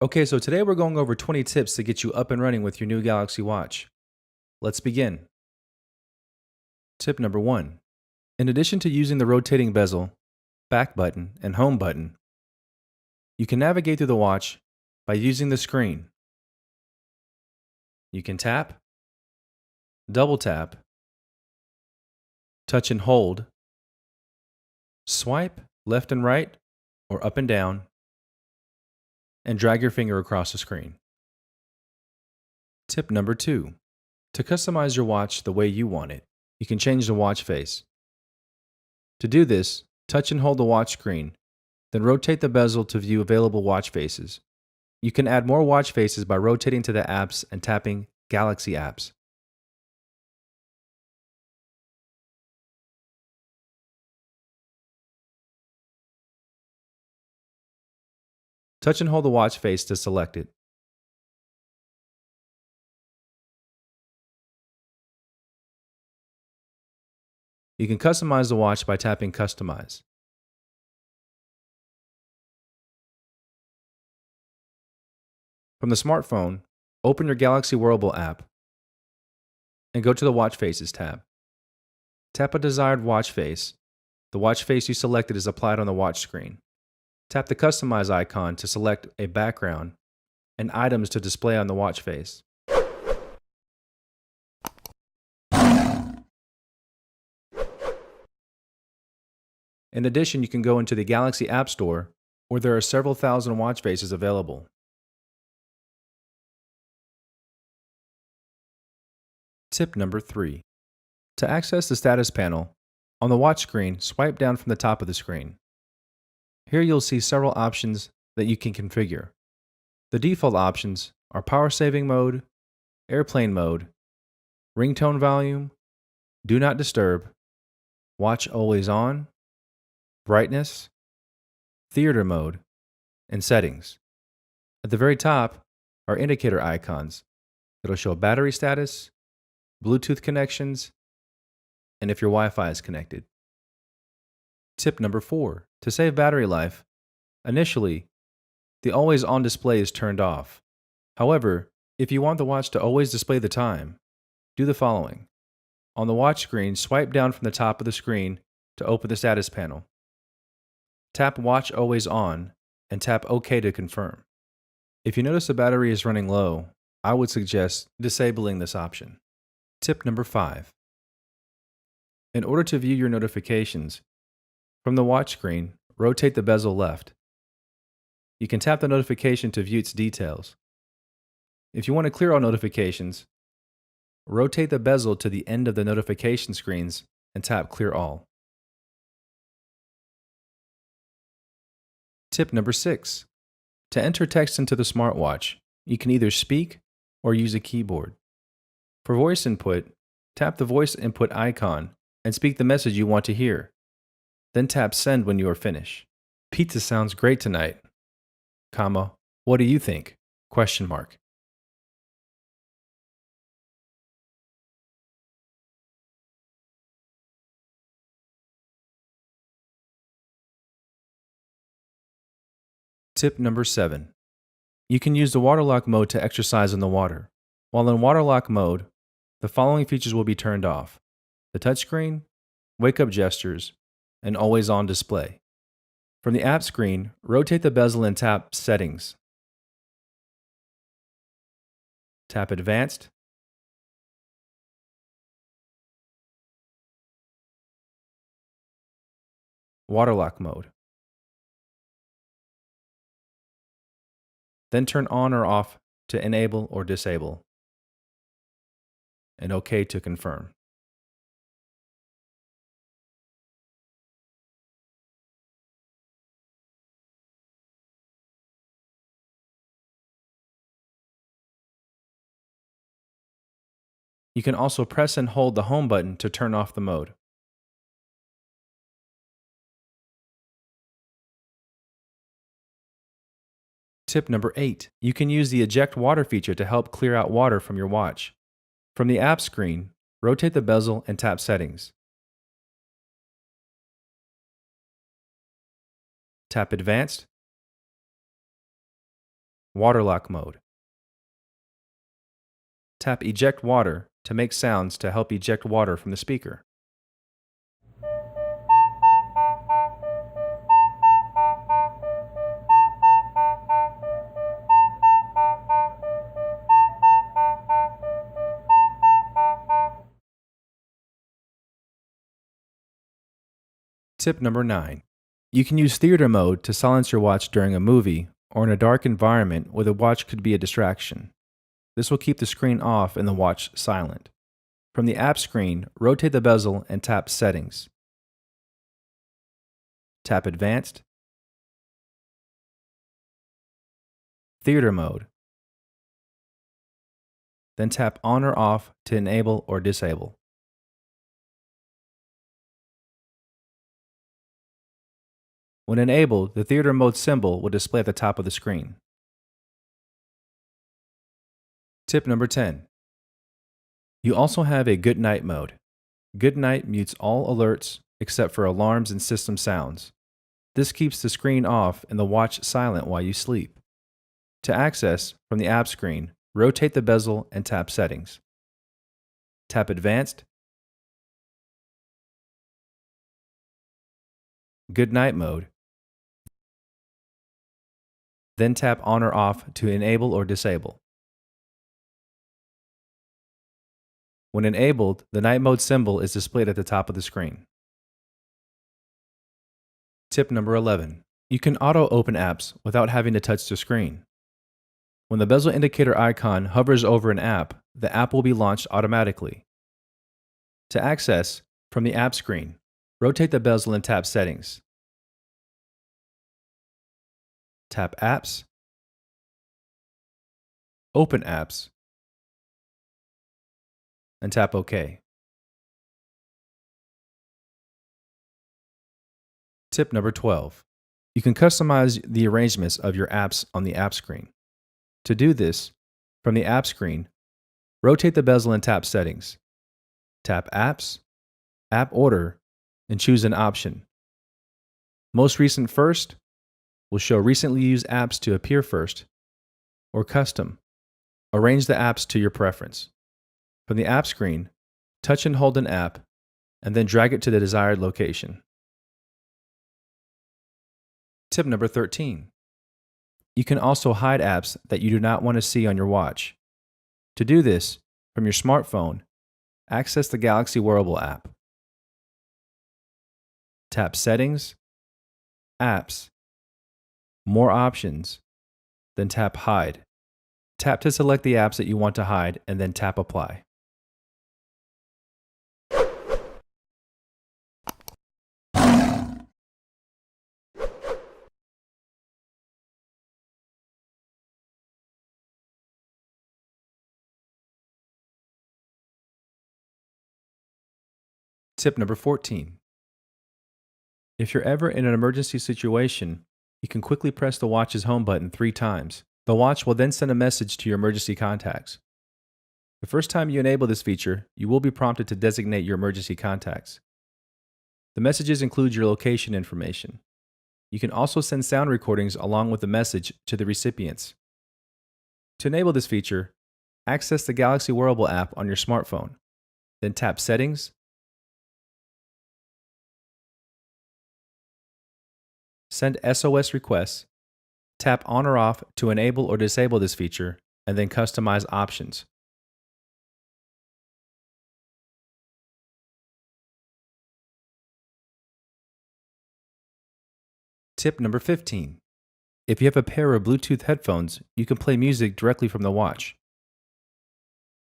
Okay, so today we're going over 20 tips to get you up and running with your new Galaxy Watch. Let's begin. Tip number 1. In addition to using the rotating bezel, back button, and home button, you can navigate through the watch by using the screen. You can tap, double tap, touch and hold, swipe left and right or up and down, and drag your finger across the screen. Tip number 2. To customize your watch the way you want it, you can change the watch face. To do this, touch and hold the watch screen, then rotate the bezel to view available watch faces. You can add more watch faces by rotating to the apps and tapping Galaxy Apps. Touch and hold the watch face to select it. You can customize the watch by tapping Customize. From the smartphone, open your Galaxy Wearable app and go to the Watch Faces tab. Tap a desired watch face. The watch face you selected is applied on the watch screen. Tap the Customize icon to select a background and items to display on the watch face. In addition, you can go into the Galaxy App Store, where there are several thousand watch faces available. Tip number 3. To access the status panel, on the watch screen, swipe down from the top of the screen. Here you'll see several options that you can configure. The default options are power saving mode, airplane mode, ringtone volume, do not disturb, watch always on, brightness, theater mode, and settings. At the very top are indicator icons. It'll show battery status, Bluetooth connections, and if your Wi-Fi is connected. Tip number 4. To save battery life, initially, the always on display is turned off. However, if you want the watch to always display the time, do the following. On the watch screen, swipe down from the top of the screen to open the status panel. Tap Watch Always On and tap OK to confirm. If you notice the battery is running low, I would suggest disabling this option. Tip number 5. In order to view your notifications, from the watch screen, rotate the bezel left. You can tap the notification to view its details. If you want to clear all notifications, rotate the bezel to the end of the notification screens and tap Clear All. Tip number 6. To enter text into the smartwatch, you can either speak or use a keyboard. For voice input, tap the voice input icon and speak the message you want to hear. Then tap Send when you are finished. Pizza sounds great tonight. Comma, what do you think? Question mark. Tip number 7. You can use the waterlock mode to exercise in the water. While in waterlock mode, the following features will be turned off: the touchscreen, wake up gestures, and always on display. From the app screen, rotate the bezel and tap Settings. Tap Advanced. Waterlock mode. Then turn on or off to enable or disable, and OK to confirm. You can also press and hold the home button to turn off the mode. Tip number 8. You can use the eject water feature to help clear out water from your watch. From the app screen, rotate the bezel and tap Settings. Tap Advanced. Waterlock mode. Tap Eject Water to make sounds to help eject water from the speaker. Tip number 9. You can use theater mode to silence your watch during a movie or in a dark environment where the watch could be a distraction. This will keep the screen off and the watch silent. From the app screen, rotate the bezel and tap Settings. Tap Advanced, Theater mode. Then tap On or Off to enable or disable. When enabled, the theater mode symbol will display at the top of the screen. Tip number 10. You also have a Good Night mode. Good Night mutes all alerts except for alarms and system sounds. This keeps the screen off and the watch silent while you sleep. To access, from the app screen, rotate the bezel and tap Settings. Tap Advanced, Good Night mode, then tap On or Off to enable or disable. When enabled, the night mode symbol is displayed at the top of the screen. Tip number 11. You can auto-open apps without having to touch the screen. When the bezel indicator icon hovers over an app, the app will be launched automatically. To access, from the app screen, rotate the bezel and tap Settings. Tap Apps, Open Apps, and tap OK. Tip number 12. You can customize the arrangements of your apps on the app screen. To do this, from the app screen, rotate the bezel and tap Settings. Tap Apps, App Order, and choose an option. Most Recent First will show recently used apps to appear first, or Custom. Arrange the apps to your preference. From the app screen, touch and hold an app, and then drag it to the desired location. Tip number 13. You can also hide apps that you do not want to see on your watch. To do this, from your smartphone, access the Galaxy Wearable app. Tap Settings, Apps, More Options, then tap Hide. Tap to select the apps that you want to hide, and then tap Apply. Tip number 14. If you're ever in an emergency situation, you can quickly press the watch's home button 3 times. The watch will then send a message to your emergency contacts. The first time you enable this feature, you will be prompted to designate your emergency contacts. The messages include your location information. You can also send sound recordings along with the message to the recipients. To enable this feature, access the Galaxy Wearable app on your smartphone. Then tap Settings, Send SOS requests, tap On or Off to enable or disable this feature, and then customize options. Tip number 15. If you have a pair of Bluetooth headphones, you can play music directly from the watch.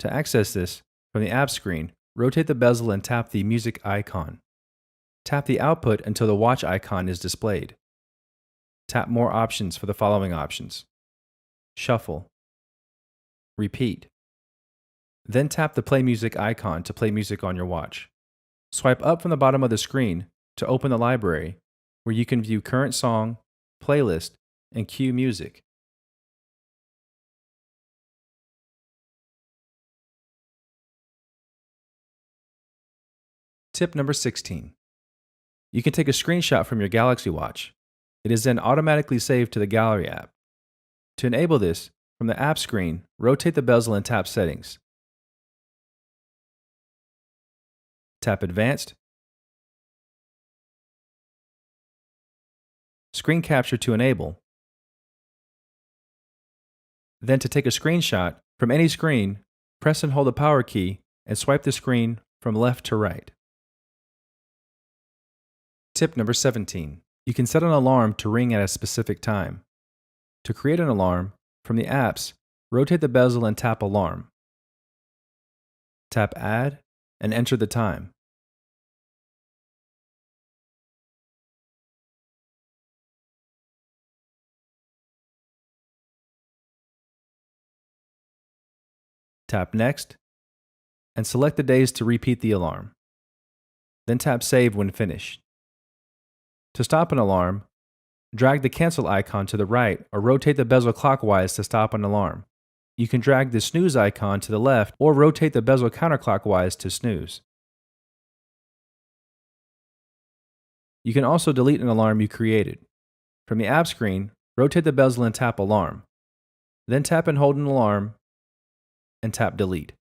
To access this, from the app screen, rotate the bezel and tap the music icon. Tap the output until the watch icon is displayed. Tap More Options for the following options: Shuffle, Repeat. Then tap the Play Music icon to play music on your watch. Swipe up from the bottom of the screen to open the library, where you can view current song, playlist, and cue music. Tip number 16. You can take a screenshot from your Galaxy Watch. It is then automatically saved to the Gallery app. To enable this, from the app screen, rotate the bezel and tap Settings. Tap Advanced. Screen Capture to enable. Then to take a screenshot from any screen, press and hold the power key and swipe the screen from left to right. Tip number 17. You can set an alarm to ring at a specific time. To create an alarm, from the apps, rotate the bezel and tap Alarm. Tap Add and enter the time. Tap Next and select the days to repeat the alarm. Then tap Save when finished. To stop an alarm, drag the cancel icon to the right or rotate the bezel clockwise to stop an alarm. You can drag the snooze icon to the left or rotate the bezel counterclockwise to snooze. You can also delete an alarm you created. From the app screen, rotate the bezel and tap Alarm. Then tap and hold an alarm and tap Delete.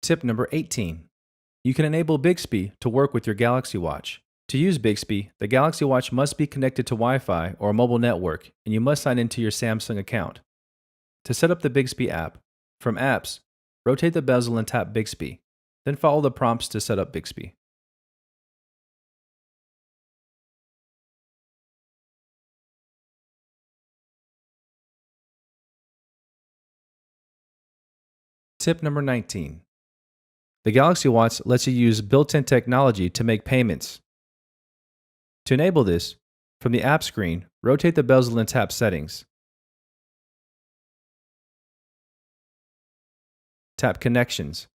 Tip number 18. You can enable Bixby to work with your Galaxy Watch. To use Bixby, the Galaxy Watch must be connected to Wi-Fi or a mobile network, and you must sign into your Samsung account. To set up the Bixby app, from Apps, rotate the bezel and tap Bixby, then follow the prompts to set up Bixby. Tip number 19. The Galaxy Watch lets you use built-in technology to make payments. To enable this, from the app screen, rotate the bezel and tap Settings. Tap Connections.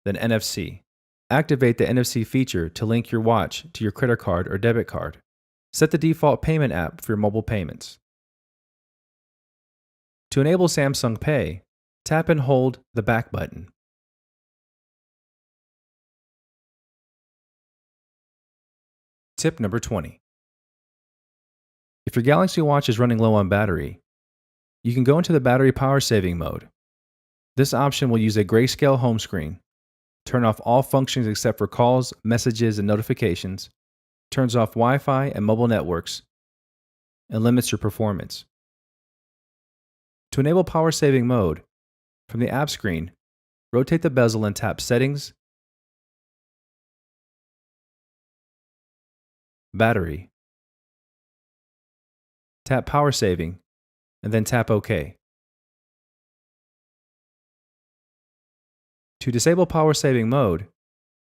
Then NFC. Activate the NFC feature to link your watch to your credit card or debit card. Set the default payment app for your mobile payments. To enable Samsung Pay, tap and hold the back button. Tip number 20. If your Galaxy Watch is running low on battery, you can go into the battery power saving mode. This option will use a grayscale home screen, turn off all functions except for calls, messages, and notifications, turns off Wi-Fi and mobile networks, and limits your performance. To enable power saving mode, from the app screen, rotate the bezel and tap Settings, Battery. Tap Power Saving, and then tap OK. To disable power saving mode,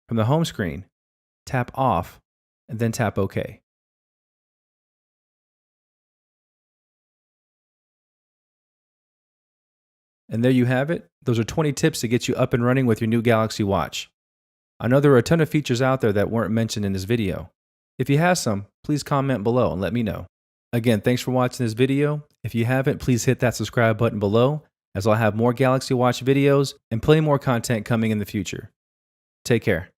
from the home screen, tap Off, and then tap OK. And there you have it. Those are 20 tips to get you up and running with your new Galaxy Watch. I know there are a ton of features out there that weren't mentioned in this video. If you have some, please comment below and let me know. Again, thanks for watching this video. If you haven't, please hit that subscribe button below, as I'll have more Galaxy Watch videos and plenty more content coming in the future. Take care.